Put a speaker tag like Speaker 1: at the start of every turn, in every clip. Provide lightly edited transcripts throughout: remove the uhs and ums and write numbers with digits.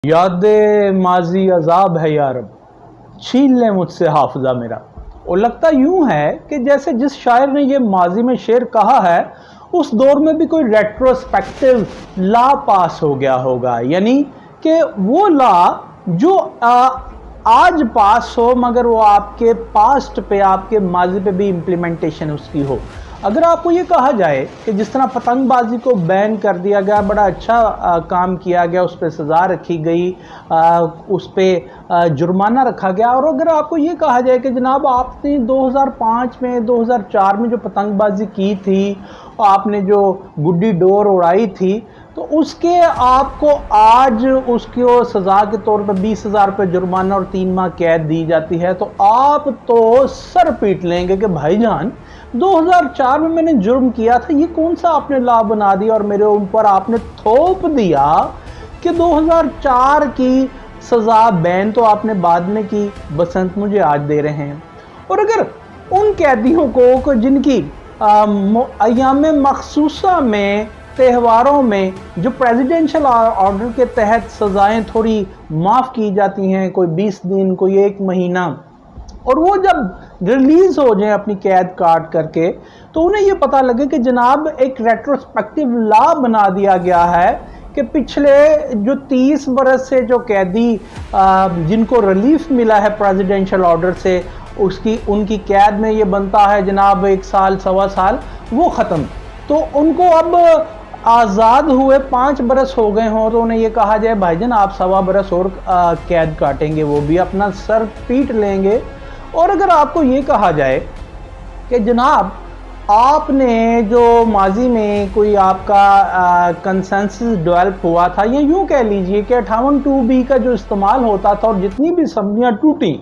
Speaker 1: याद माजी अजाब है यारब, छीन ले मुझसे हाफजा मेरा। और लगता यूं है कि जैसे जिस शायर ने ये माजी में शेर कहा है उस दौर में भी कोई रेट्रोस्पेक्टिव लॉ पास हो गया होगा, यानी कि वो लॉ जो आज पास हो मगर वो आपके पास्ट पे, आपके माजी पे भी इम्प्लीमेंटेशन उसकी हो। अगर आपको ये कहा जाए कि जिस तरह पतंगबाजी को बैन कर दिया गया, बड़ा अच्छा काम किया गया, उस पर सज़ा रखी गई, उस पर जुर्माना रखा गया, और अगर आपको ये कहा जाए कि जनाब आपने 2005 में 2004 में जो पतंगबाजी की थी, आपने जो गुड्डी डोर उड़ाई थी, तो उसके आपको आज उसको सज़ा के तौर पर 20,000 रुपये जुर्माना और 3 माह कैद दी जाती है, तो आप तो सर पीट लेंगे कि भाईजान 2004 में मैंने जुर्म किया था, ये कौन सा आपने लॉ बना दिया और मेरे ऊपर आपने थोप दिया कि 2004 की सज़ा बैन तो आपने बाद में की, बसंत मुझे आज दे रहे हैं। और अगर उन कैदियों को जिनकी अय्याम मखसूसा में, त्योहारों में जो प्रेसिडेंशियल ऑर्डर के तहत सज़ाएं थोड़ी माफ़ की जाती हैं, कोई 20 दिन, कोई 1 महीना, और वो जब रिलीज हो जाए अपनी कैद काट करके, तो उन्हें ये पता लगे कि जनाब एक रेट्रोस्पेक्टिव लॉ बना दिया गया है कि पिछले जो 30 बरस से जो कैदी जिनको रिलीफ मिला है प्रेसिडेंशियल ऑर्डर से, उनकी कैद में ये बनता है जनाब 1 साल, सवा साल, वो ख़त्म। तो उनको अब आज़ाद हुए 5 बरस हो गए हों, तो उन्हें ये कहा जाए भाईजान आप 1.25 बरस और कैद काटेंगे, वो भी अपना सर पीट लेंगे। और अगर आपको ये कहा जाए कि जनाब आपने जो माजी में कोई आपका कंसेंसस डेवलप हुआ था, या यूँ कह लीजिए कि 58(2)B का जो इस्तेमाल होता था और जितनी भी असम्बलियाँ टूटी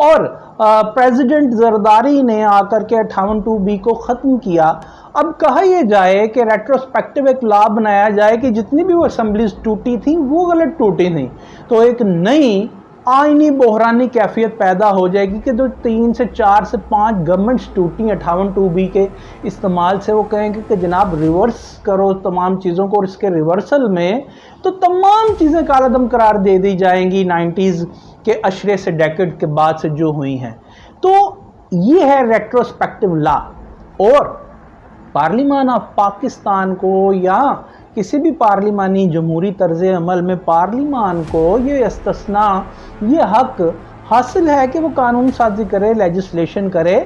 Speaker 1: और प्रेसिडेंट जरदारी ने आकर के 58(2)B को ख़त्म किया, अब कहा यह जाए कि रेट्रोस्पेक्टिव एक लॉ बनाया जाए कि जितनी भी वो असम्बलीज टूटी थी वो गलत टूटी नहीं, तो एक नई आईनी बहरानी कैफियत पैदा हो जाएगी कि जो 3 से 4 से 5 गवर्नमेंट्स टूटी 58(2)B के इस्तेमाल से, वो कहेंगे कि जनाब रिवर्स करो तमाम चीज़ों को, और इसके रिवर्सल में तो तमाम चीज़ें कालादम करार दे दी जाएंगी 90s के अशरे से, डेकेड के बाद से जो हुई हैं। तो ये है रेट्रोस्पेक्टिव लॉ। और पार्लिमान ऑफ पाकिस्तान को या किसी भी पार्लिमानी जमहूरी तर्ज अमल में पार्लिमान को ये इस्तिस्ना, ये हक हासिल है कि वो कानून साजी करे, लेजिस्लेशन करे,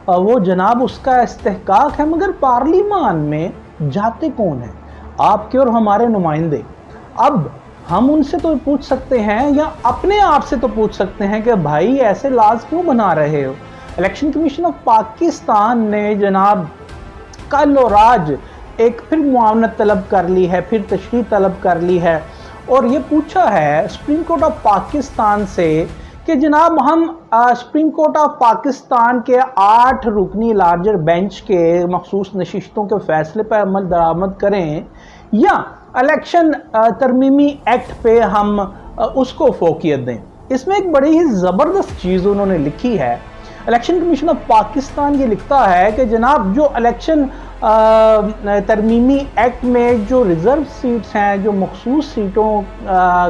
Speaker 1: वो जनाब उसका इस्तेहकाक है। मगर पार्लिमान में जाते कौन हैं? आपके और हमारे नुमाइंदे। अब हम उनसे तो पूछ सकते हैं या अपने आप से तो पूछ सकते हैं कि भाई ऐसे लाज क्यों बना रहे हो। इलेक्शन कमीशन ऑफ पाकिस्तान ने जनाब कल और आज एक फिर मुआवनत तलब कर ली है, फिर तशरीह तलब कर ली है, और ये पूछा है सुप्रीम कोर्ट ऑफ पाकिस्तान से कि जनाब हम सुप्रीम कोर्ट ऑफ पाकिस्तान के 8 रुकनी लार्जर बेंच के मखसूस नशिस्तों के फैसले पर अमल दरामद करें, या इलेक्शन तरमीमी एक्ट पे हम उसको फोकियत दें। इसमें एक बड़ी ही ज़बरदस्त चीज़ उन्होंने लिखी है। इलेक्शन कमीशन ऑफ पाकिस्तान ये लिखता है कि जनाब जो इलेक्शन तरमीमी एक्ट में जो रिज़र्व सीट्स हैं, जो मखसूस सीटों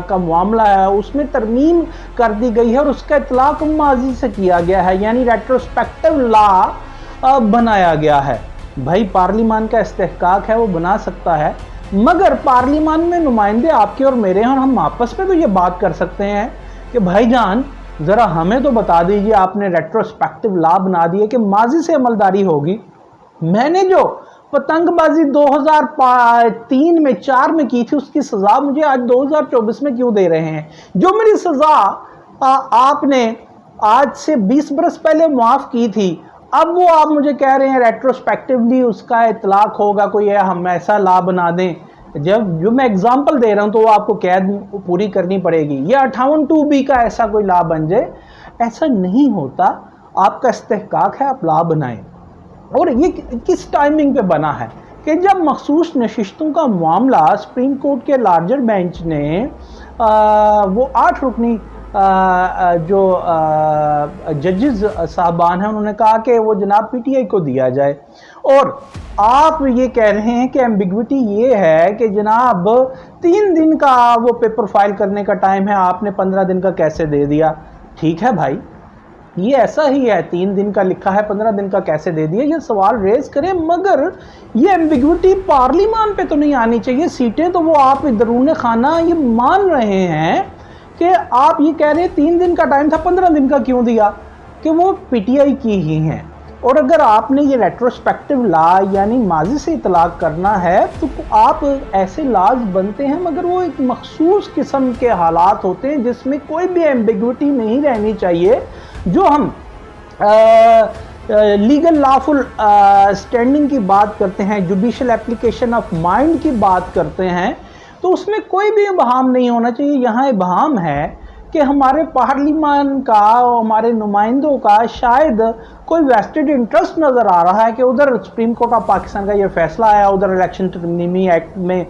Speaker 1: का मामला है, उसमें तरमीम कर दी गई है और उसका इतलाक़ माजी से किया गया है, यानी रेट्रोस्पेक्टिव लॉ बनाया गया है। भाई पार्लिमान का इस्तेहकाक है, वो बना सकता है, मगर पार्लिमान में नुमाइंदे आपके और मेरे हैं, और हम आपस में तो ये बात कर सकते हैं कि भाईजान ज़रा हमें तो बता दीजिए, आपने रेट्रोस्पेक्टिव लॉ बना दिया कि माजी से अमलदारी होगी। मैंने जो पतंगबाजी 2003 में 4 में की थी, उसकी सज़ा मुझे आज 2024 में क्यों दे रहे हैं? जो मेरी सज़ा आपने आज से 20 बरस पहले माफ़ की थी, अब वो आप मुझे कह रहे हैं रेट्रोस्पेक्टिवली उसका इतलाक़ होगा, कोई हम ऐसा लॉ बना दें। जब जो मैं एग्जांपल दे रहा हूं तो वो आपको कैद पूरी करनी पड़ेगी, या 58(2)B का ऐसा कोई लॉ बन जाए। ऐसा नहीं होता, आपका इस्तेहकाक है, आप लॉ बनाएं। और ये किस टाइमिंग पे बना है कि जब मखसूस नशिस्तों का मामला सुप्रीम कोर्ट के लार्जर बेंच ने वो 8 रुकनी जो जजेस साहबान हैं उन्होंने कहा कि वो जनाब पीटीआई को दिया जाए। और आप ये कह रहे हैं कि एम्बिग्विटी ये है कि जनाब 3 दिन का वो पेपर फाइल करने का टाइम है, आपने 15 दिन का कैसे दे दिया? ठीक है भाई, ये ऐसा ही है, 3 दिन का लिखा है, 15 दिन का कैसे दे दिया? ये सवाल रेज करें, मगर ये एम्बिग्विटी पार्लियामान पे तो नहीं आनी चाहिए। सीटें तो वो आप दरूने खाना ये मान रहे हैं कि आप ये कह रहे हैं 3 दिन का टाइम था, 15 दिन का क्यों दिया? कि वो पीटीआई की ही हैं। और अगर आपने ये रेट्रोस्पेक्टिव लॉ यानी माजी से इतलाक करना है तो आप ऐसे लॉज बनते हैं, मगर वो एक मखसूस किस्म के हालात होते हैं जिसमें कोई भी एम्बिग्विटी नहीं रहनी चाहिए। जो हम लीगल लॉफुल स्टैंडिंग की बात करते हैं, जुडिशल एप्लीकेशन ऑफ माइंड की बात करते हैं, तो उसमें कोई भी इबहाम नहीं होना चाहिए। यहाँ इबहाम है कि हमारे पार्लियामान का, हमारे नुमाइंदों का शायद कोई वेस्टेड इंटरेस्ट नज़र आ रहा है कि उधर सुप्रीम कोर्ट ऑफ पाकिस्तान का ये फैसला आया, उधर इलेक्शन तरमीमी एक्ट में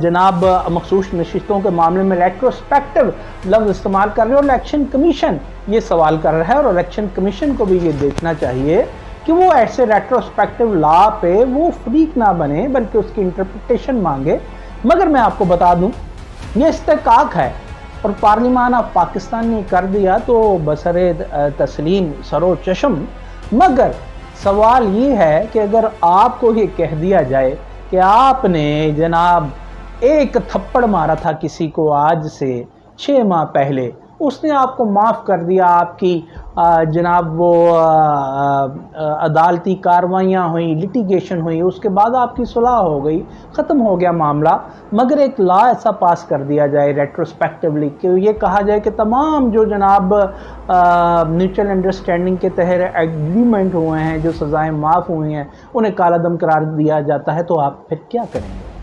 Speaker 1: जनाब मखसूस नशिस्तों के मामले में रेट्रोस्पेक्टिव लफ्ज़ इस्तेमाल कर रहे हो। इलेक्शन कमीशन ये सवाल कर रहा है और इलेक्शन कमीशन को भी ये देखना चाहिए कि वो ऐसे रेट्रोस्पेक्टिव लॉ पे वो फ्रीक ना बने, बल्कि उसकी इंटरप्रिटेशन मांगे। मगर मैं आपको बता दूं, ये इस्तेकाक है और पार्लियामान ऑफ पाकिस्तान ने कर दिया तो बसरे तस्लीम सरो चशम। मगर सवाल ये है कि अगर आपको ये कह दिया जाए कि आपने जनाब एक थप्पड़ मारा था किसी को आज से 6 माह पहले, उसने आपको माफ़ कर दिया, आपकी जनाब वो अदालती कार्रवाइयाँ हुई, लिटिगेशन हुई, उसके बाद आपकी सुलह हो गई, ख़त्म हो गया मामला, मगर एक लॉ ऐसा पास कर दिया जाए रेट्रोस्पेक्टिवली कि ये कहा जाए कि तमाम जो जनाब म्यूचुअल अंडरस्टैंडिंग के तहत एग्रीमेंट हुए हैं, जो सज़ाएँ माफ़ हुई हैं, उन्हें कालादम करार दिया जाता है, तो आप फिर क्या करेंगे?